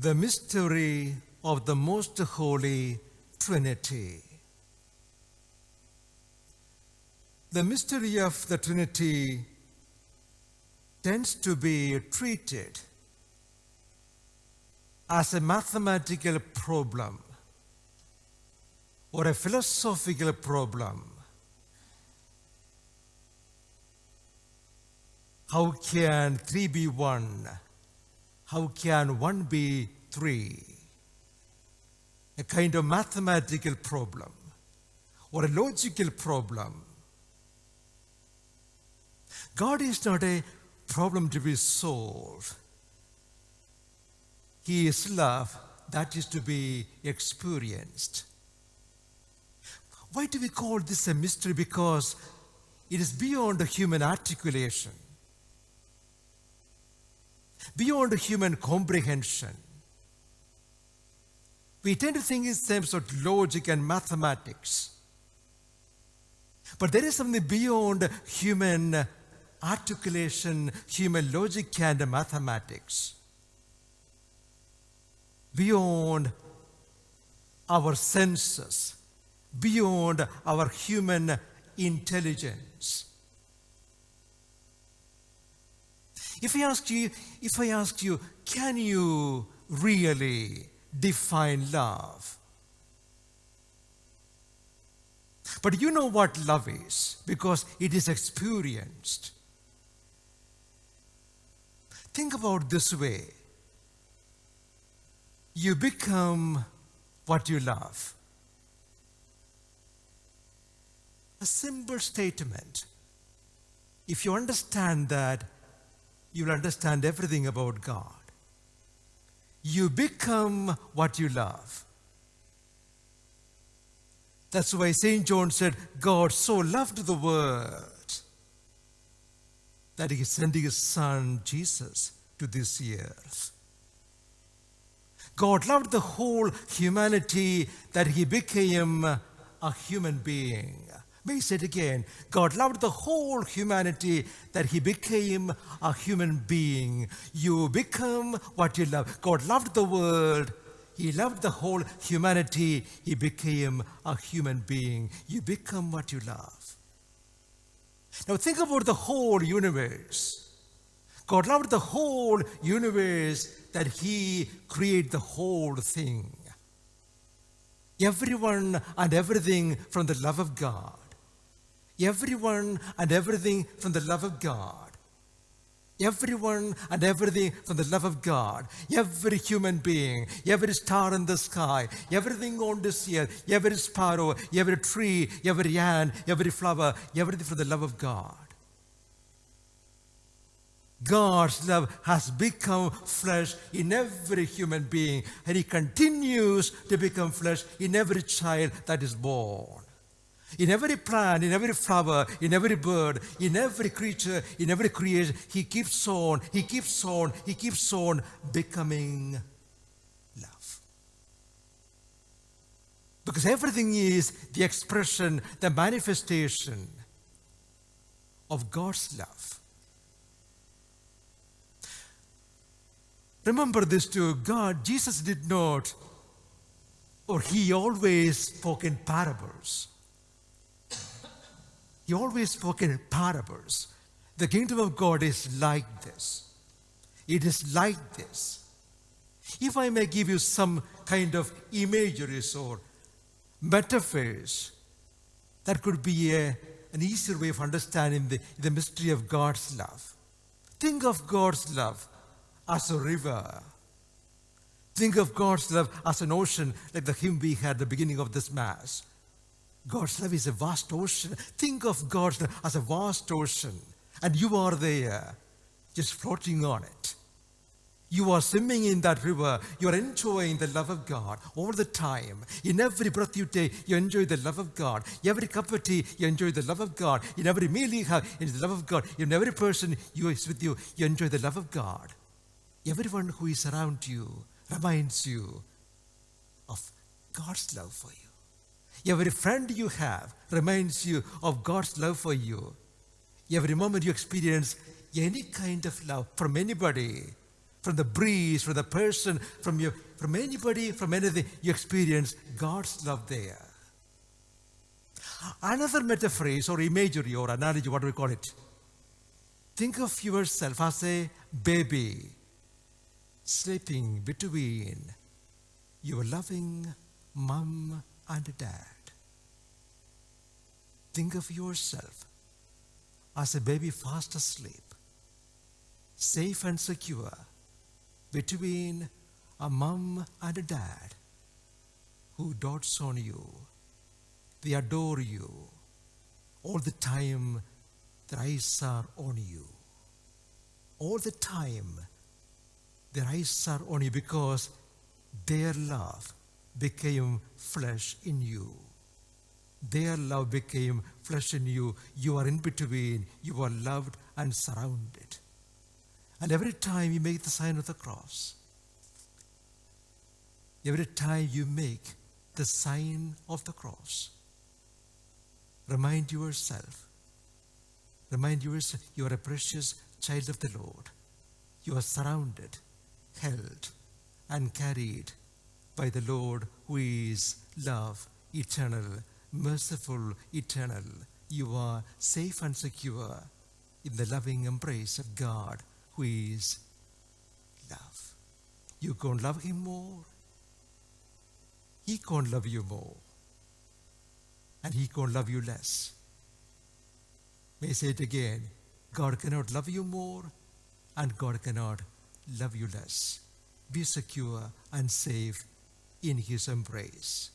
The mystery of the Most Holy Trinity. The mystery of the Trinity tends to be treated as a mathematical problem or a philosophical problem. How can 3 be 1? How can 1 be 3? A kind of mathematical problem or a logical problem. God is not a problem to be solved. He is love that is to be experienced. Why do we call this a mystery? Because it is beyond human articulation, beyond human comprehension. We tend to think in terms of logic and mathematics. But there is something beyond human articulation, human logic and mathematics. Beyond our senses, beyond our human intelligence. If I ask you, can you really define love? But you know what love is because it is experienced. Think about this way. You become what you love. A simple statement. If you understand that, you'll understand everything about God. You become what you love. That's why St. John said, God so loved the world that he sent his son, Jesus, to this earth. God loved the whole humanity that he became a human being. May I say it again? God loved the whole humanity that he became a human being. You become what you love. God loved the world. He loved the whole humanity. He became a human being. You become what you love. Now think about the whole universe. God loved the whole universe that he created the whole thing. Everyone and everything from the love of God. Everyone and everything from the love of God. Everyone and everything from the love of God. Every human being, every star in the sky, everything on this earth, every sparrow, every tree, every ant, every flower, everything from the love of God. God's love has become flesh in every human being, and he continues to become flesh in every child that is born. In every plant, in every flower, in every bird, in every creature, in every creation, he keeps on becoming love. Because everything is the expression, the manifestation of God's love. Remember this too, Jesus did not, or he always spoke in parables. He always spoke in parables. The kingdom of God is like this. It is like this. If I may give you some kind of imageries or metaphors, that could be an easier way of understanding the mystery of God's love. Think of God's love as a river. Think of God's love as an ocean, like the hymn we had at the beginning of this Mass. God's love is a vast ocean. Think of God's love as a vast ocean, and you are there, just floating on it. You are swimming in that river. You are enjoying the love of God all the time. In every breath you take, you enjoy the love of God. Every cup of tea, you enjoy the love of God. In every meal you have, it is the love of God. In every person who is with you, you enjoy the love of God. Everyone who is around you reminds you of God's love for you. Every friend you have reminds you of God's love for you. Every moment you experience any kind of love from anybody from the breeze, from the person, from anybody, from anything. You experience God's love there. Another metaphrase or imagery or analogy, what do we call it? Think of yourself as a baby sleeping between your loving mom and dad. Think of yourself as a baby fast asleep, safe and secure between a mom and a dad who dotes on you. They adore you. All the time their eyes are on you. All the time their eyes are on you because their love became flesh in you. Their love became flesh in you. You are in between. You are loved and surrounded. And every time you make the sign of the cross, every time you make the sign of the cross, remind yourself you are a precious child of the Lord. You are surrounded, held, and carried by the Lord who is love, eternal, merciful, eternal. You are safe and secure in the loving embrace of God who is love. You can't love him more. He can't love you more. And he can't love you less. May I say it again. God cannot love you more and God cannot love you less. Be secure and safe in his embrace.